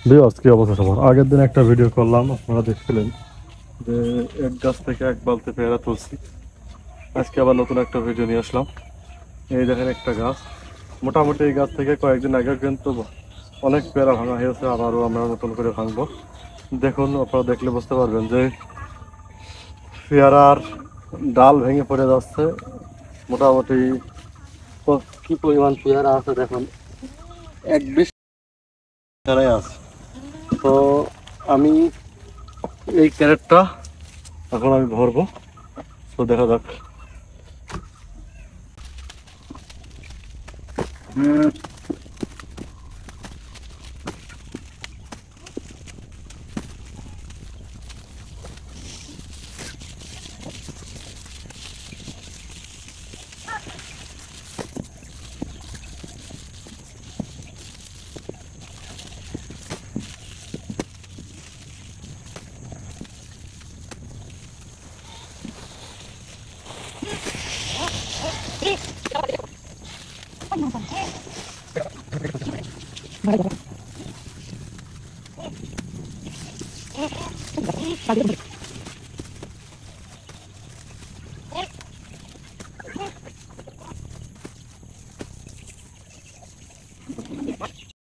Viewers কি অবস্থা সবার? আগের দিন একটা ভিডিও করলাম, আপনারা দেখছিলেন যে এক গাছ থেকে এক বালতি পেয়ারা তুলছি। আজকে আবার নতুন একটা ভিডিও নিয়ে আসলাম। এই দেখেন একটা গাছ, মোটামুটি এই গাছ থেকে কয়েকদিন আগে কিন্তু অনেক পেয়ারা ভাঙা হয়েছে, আবারও আমরা নতুন করে ভাঙবো। দেখুন, আপনারা দেখলে বুঝতে পারবেন যে পেয়ারার ডাল ভেঙে পড়ে যাচ্ছে। মোটামুটি কি পরিমাণ পেয়ারা আছে দেখুন, এক বেশ পেয়ারাই আছে। তো আমি এই ক্যারেটটা এখন আমি ভরবো, তো দেখা যাক।